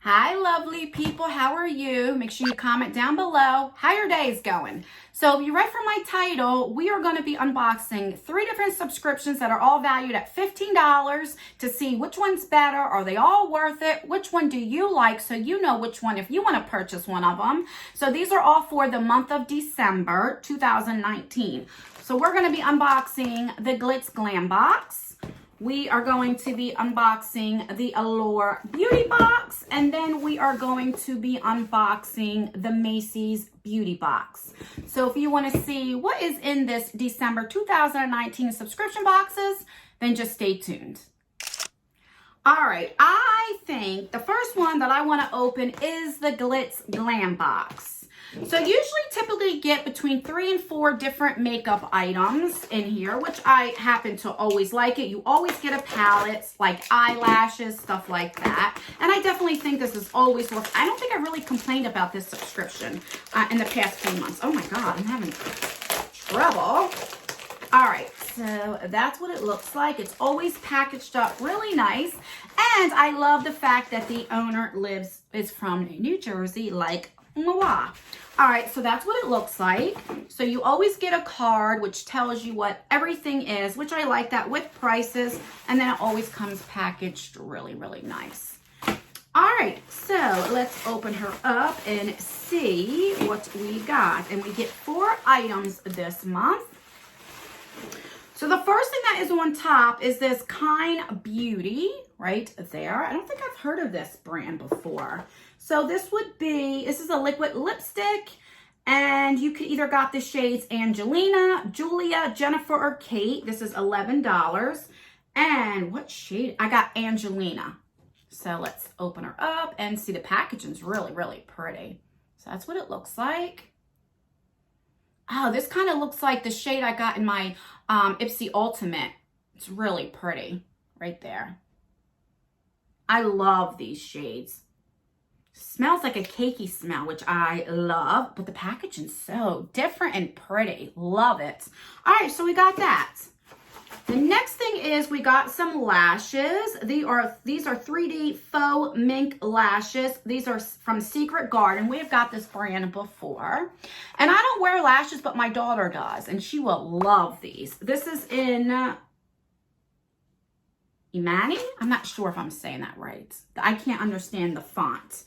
Hi, lovely people. How are you? Make sure you comment down below how your day is going. So if you read from my title, we are going to be unboxing 3 different subscriptions that are all valued at $15 to see which one's better. Are they all worth it? Which one do you like so you know which one if you want to purchase one of them. So these are all for the month of December 2019. So we're going to be unboxing the GLITZGLAMBOX. We are going to be unboxing the ALLURE Beauty Box, and then we are going to be unboxing the MACY'S Beauty Box. So if you want to see what is in this December 2019 subscription boxes, then just stay tuned. All right, I think the first one that I want to open is the GLITZGLAMBOX. So usually typically get between 3 and 4 different makeup items in here, which I happen to always like it. You always get a palette, like eyelashes, stuff like that. And I definitely think this is always worth. I don't think I really complained about this subscription in the past few months. Oh my God, I'm having trouble. All right, so that's what it looks like. It's always packaged up really nice. And I love the fact that the owner is from New Jersey, like moi. All right, so that's what it looks like. So you always get a card which tells you what everything is, which I like that, with prices, and then it always comes packaged really, really nice. All right, so let's open her up and see what we got. And we get 4 items this month. So the first thing that is on top is this Kind Beauty right there. I don't think I've heard of this brand before. So this is a liquid lipstick, and you could either got the shades Angelina, Julia, Jennifer, or Kate. This is $11. And what shade? I got Angelina. So let's open her up and see. The packaging's really, really pretty. So that's what it looks like. Oh, this kind of looks like the shade I got in my Ipsy Ultimate. It's really pretty right there. I love these shades. Smells like a cakey smell, which I love, but the packaging's so different and pretty. Love it. All right, so we got that. The next thing is we got some lashes. These are 3D faux mink lashes. These are from Secret Garden. We have got this brand before. And I don't wear lashes, but my daughter does, and she will love these. This is in Imani? I'm not sure if I'm saying that right. I can't understand the font.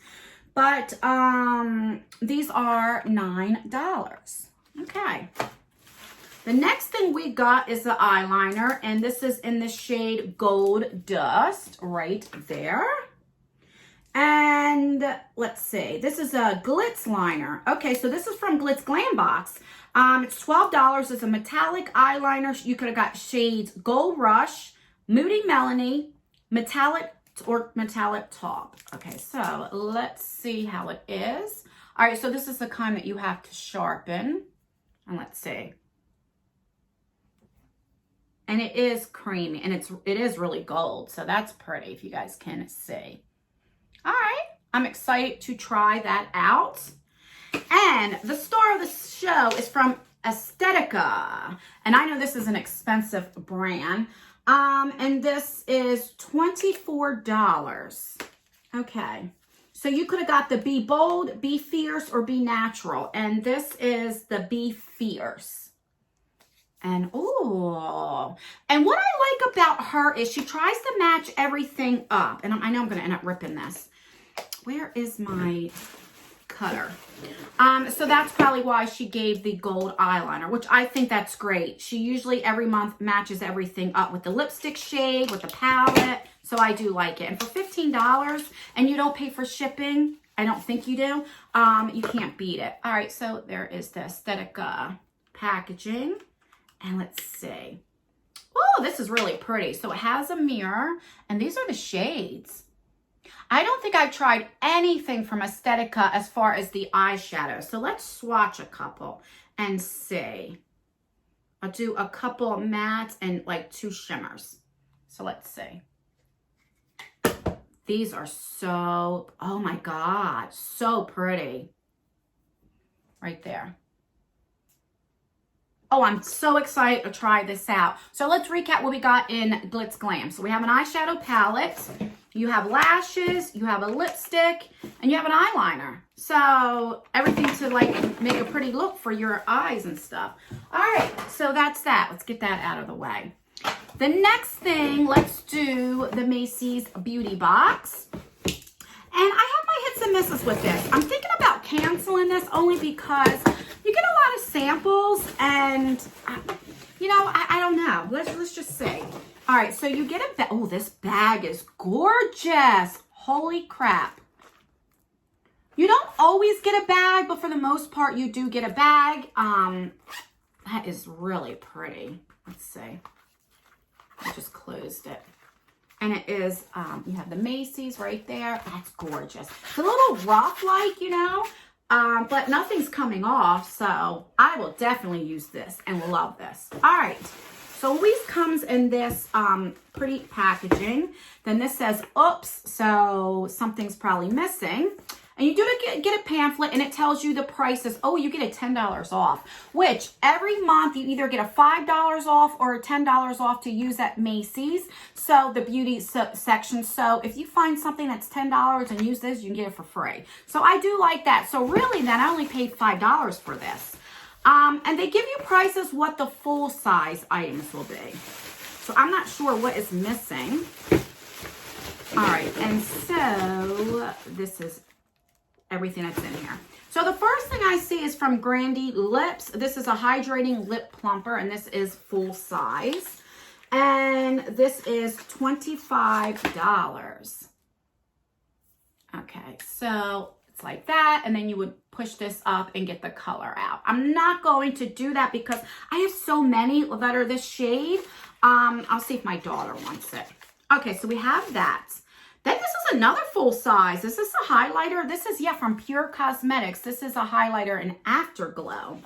But these are $9. Okay. The next thing we got is the eyeliner, and this is in the shade Gold Dust right there. And let's see, this is a Glitz liner. Okay, so this is from GLITZGLAMBOX. It's $12. It's a metallic eyeliner. You could have got shades Gold Rush, Moody Melanie, Metallic Taupe. Okay, so let's see how it is. All right, so this is the kind that you have to sharpen. And let's see. And it is creamy, and it is really gold, so that's pretty if you guys can see. All right, I'm excited to try that out. And the star of the show is from Aesthetica. And I know this is an expensive brand. And this is $24. Okay. So you could have got the Be Bold, Be Fierce, or Be Natural. And this is the Be Fierce. And oh, and what I like about her is she tries to match everything up. And I know I'm going to end up ripping this. Where is my cutter? So that's probably why she gave the gold eyeliner, which I think that's great. She usually every month matches everything up with the lipstick shade, with the palette. So I do like it. And for $15, and you don't pay for shipping, I don't think you do, you can't beat it. All right, so there is the Aesthetica packaging. And let's see. Oh, this is really pretty. So it has a mirror, and these are the shades. I don't think I've tried anything from Aesthetica as far as the eyeshadow. So let's swatch a couple and see. I'll do a couple mattes and like 2 shimmers. So let's see. These are so, oh my God, so pretty. Right there. Oh, I'm so excited to try this out. So let's recap what we got in GLITZGLAM. So we have an eyeshadow palette. You have lashes, you have a lipstick, and you have an eyeliner. So everything to like make a pretty look for your eyes and stuff. All right, so that's that. Let's get that out of the way. The next thing, let's do the Macy's Beauty Box. And I have my hits and misses with this. I'm thinking about canceling this only because you get a lot of samples and, you know, I don't know. Let's just see. All right, so you get a bag. Oh, this bag is gorgeous. Holy crap. You don't always get a bag, but for the most part, you do get a bag. That is really pretty. Let's see. I just closed it. And it is, you have the Macy's right there. That's gorgeous. It's a little rough, like, you know, but nothing's coming off. So I will definitely use this and will love this. All right. So always comes in this pretty packaging. Then this says, oops, so something's probably missing. And you do get a pamphlet and it tells you the prices. Oh, you get a $10 off, which every month you either get a $5 off or a $10 off to use at Macy's. So the beauty section. So if you find something that's $10 and use this, you can get it for free. So I do like that. So really then I only paid $5 for this. And they give you prices what the full size items will be. So I'm not sure what is missing. All right, and so this is everything that's in here. So the first thing I see is from Grandy Lips. This is a hydrating lip plumper, and this is full size. And this is $25. Okay, so it's like that, and then you would push this up and get the color out. I'm not going to do that because I have so many that are this shade. I'll see if my daughter wants it. Okay, so we have that. Then this is another full size. This is a highlighter. This is, yeah, from Pure Cosmetics. This is a highlighter in Afterglow.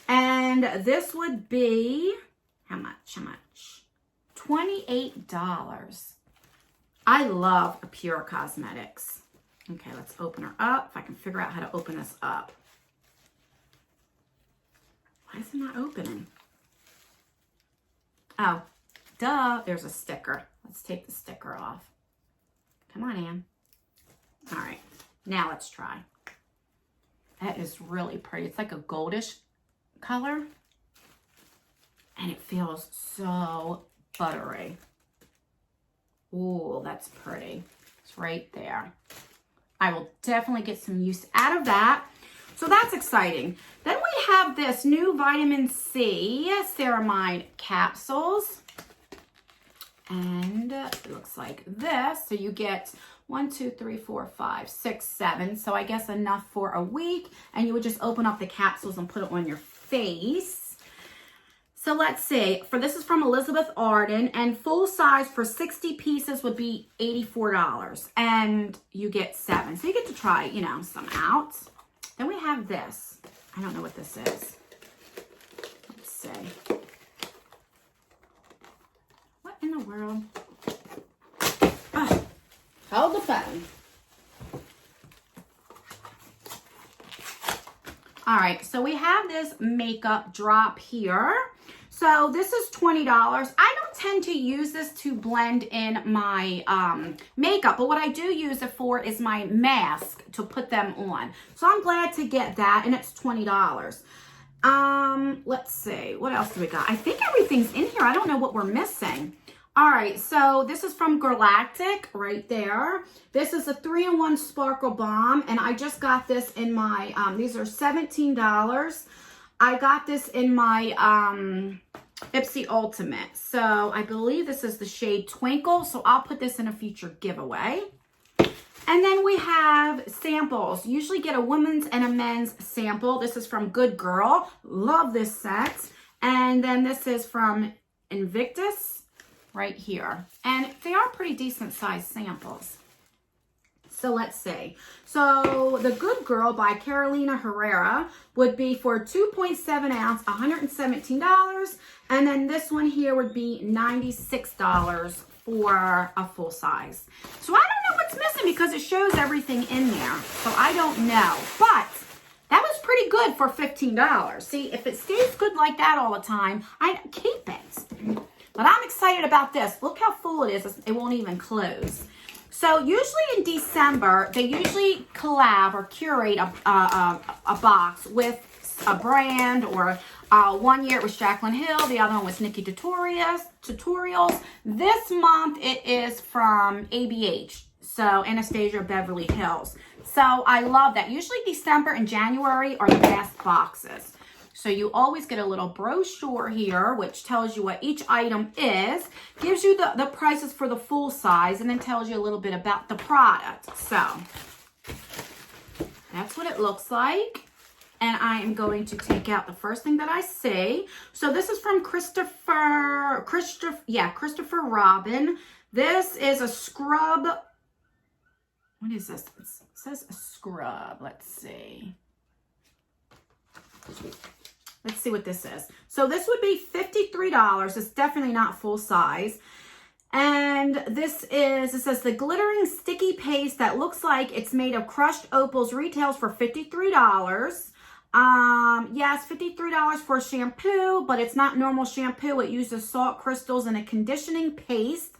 And this would be, how much? $28. I love Pure Cosmetics. Okay, let's open her up. If I can figure out how to open this up. Why is it not opening? Oh, duh. There's a sticker. Let's take the sticker off. Come on, Ann. All right, now let's try. That is really pretty. It's like a goldish color. And it feels so buttery. Ooh, that's pretty. It's right there. I will definitely get some use out of that. So that's exciting. Then we have this new vitamin C ceramide capsules. And it looks like this. So you get 1, 2, 3, 4, 5, 6, 7. So I guess enough for a week. And you would just open up the capsules and put it on your face. So let's see. This is from Elizabeth Arden. And full size for 60 pieces would be $84. And you get 7. So you get to try, you know, some out. Then we have this. I don't know what this is. Let's see. What in the world? Oh, hold the phone. All right, so we have this makeup drop here. So this is $20. I don't tend to use this to blend in my makeup, but what I do use it for is my mask to put them on. So I'm glad to get that, and it's $20. Let's see, what else do we got? I think everything's in here. I don't know what we're missing. All right, so this is from Galactic right there. This is a 3-in-1 Sparkle Balm, and I just got this in my, these are $17. I got this in my Ipsy Ultimate. So I believe this is the shade Twinkle, so I'll put this in a future giveaway. And then we have samples. You usually get a women's and a men's sample. This is from Good Girl. Love this set. And then this is from Invictus right here. And they are pretty decent sized samples. So let's see. So the Good Girl by Carolina Herrera would be for 2.7 ounce, $117. And then this one here would be $96 for a full size. So I don't know what's missing because it shows everything in there. So I don't know. But that was pretty good for $15. See, if it stays good like that all the time, I'd keep it. But I'm excited about this. Look how full it is. It won't even close. So usually in December, they usually collab or curate a box with a brand, or 1 year it was Jaclyn Hill, the other one was Nikki Tutorials. This month it is from ABH, so Anastasia Beverly Hills. So I love that. Usually December and January are the best boxes. So you always get a little brochure here, which tells you what each item is, gives you the prices for the full size, and then tells you a little bit about the product. So that's what it looks like. And I am going to take out the first thing that I see. So this is from Christopher Robin. This is a scrub. What is this? It says a scrub. Let's see. Let's see what this is. So this would be $53. It's definitely not full size. And this is, it says the glittering sticky paste that looks like it's made of crushed opals retails for $53. Yes, $53 for shampoo, but it's not normal shampoo. It uses salt crystals and a conditioning paste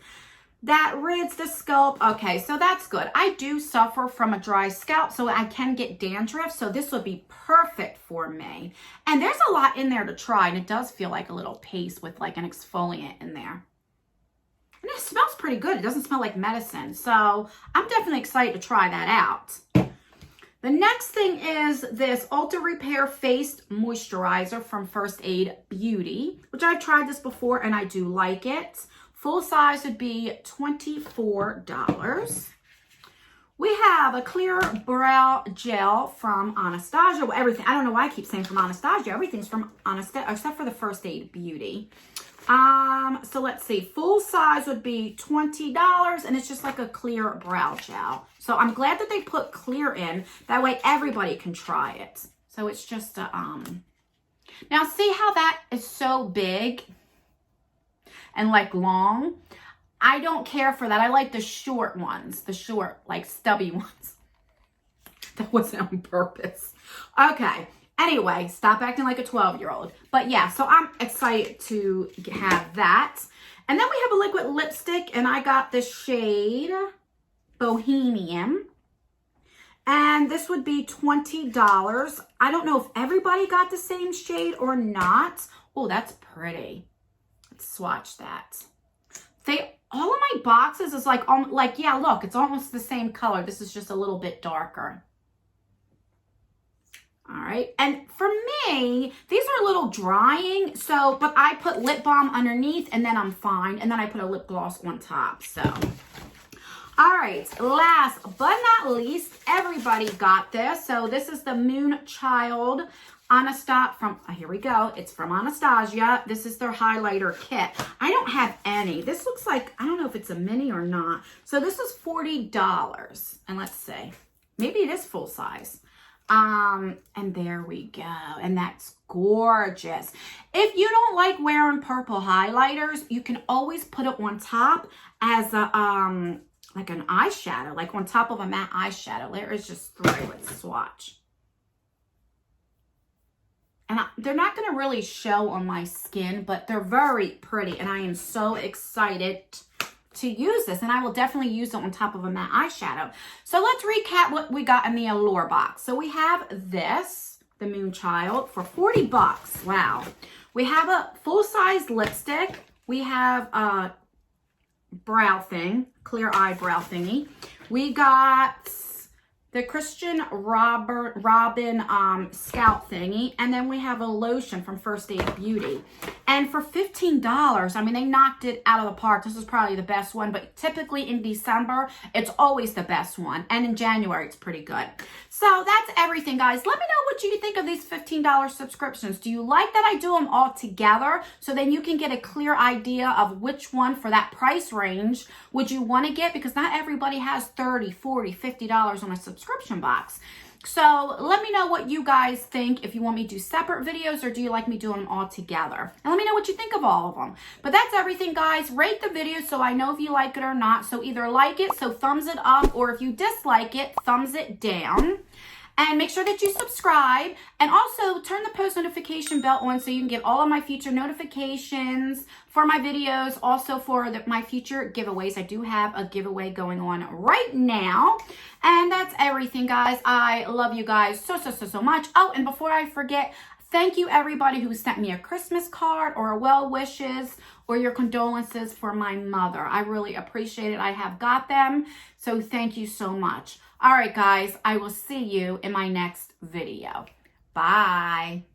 that rids the scalp. Okay, so that's good. I do suffer from a dry scalp, so I can get dandruff, so this would be perfect for me. And there's a lot in there to try, and it does feel like a little paste with like an exfoliant in there. And it smells pretty good. It doesn't smell like medicine, so I'm definitely excited to try that out. The next thing is this Ultra Repair Face Moisturizer from First Aid Beauty, which I've tried this before and I do like it. Full size would be $24. We have a clear brow gel from Anastasia. Well, everything, I don't know why I keep saying from Anastasia. Everything's from Anastasia, except for the First Aid Beauty. So let's see. Full size would be $20, and it's just like a clear brow gel. So I'm glad that they put clear in. That way everybody can try it. So it's just a, Now see how that is so big and like long? I don't care for that. I like the short ones, the short, like stubby ones. That wasn't on purpose. Okay. Anyway, stop acting like a 12-year-old. But yeah, so I'm excited to have that. And then we have a liquid lipstick, and I got this shade Bohemian. And this would be $20. I don't know if everybody got the same shade or not. Oh, that's pretty. Let's swatch that. All of my boxes is like, yeah, look, it's almost the same color. This is just a little bit darker. All right, and for me, these are a little drying, so, but I put lip balm underneath, and then I'm fine, and then I put a lip gloss on top, so. All right, last but not least, everybody got this. So this is the Moonchild Anastasia from, here we go, it's from Anastasia. This is their highlighter kit. I don't have any. This looks like, I don't know if it's a mini or not. So this is $40, and let's see, maybe it is full size. And there we go. And that's gorgeous. If you don't like wearing purple highlighters, you can always put it on top as a, like an eyeshadow, like on top of a matte eyeshadow. There is just 3. Let's swatch. And they're not going to really show on my skin, but they're very pretty. And I am so excited to use this, and I will definitely use it on top of a matte eyeshadow. So let's recap what we got in the Allure box. So we have this, the Moonchild, for $40. Wow. We have a full-size lipstick. We have a brow thing, clear eyebrow thingy. We got the Christian Robin scalp thingy, and then we have a lotion from First Aid Beauty. And for $15, I mean, they knocked it out of the park. This is probably the best one, but typically in December, it's always the best one. And in January, it's pretty good. So that's everything, guys. Let me know what you think of these $15 subscriptions. Do you like that I do them all together? So then you can get a clear idea of which one for that price range would you want to get, because not everybody has $30, $40, $50 on a subscription box. So let me know what you guys think, if you want me to do separate videos or do you like me doing them all together. And let me know what you think of all of them. But that's everything, guys. Rate the video so I know if you like it or not. So either like it, so thumbs it up, or if you dislike it, thumbs it down. And make sure that you subscribe. And also turn the post notification bell on so you can get all of my future notifications for my videos. Also for my future giveaways. I do have a giveaway going on right now. And that's everything, guys. I love you guys so much. Oh, and before I forget, thank you everybody who sent me a Christmas card or a well wishes or your condolences for my mother. I really appreciate it. I have got them. So thank you so much. All right, guys, I will see you in my next video. Bye.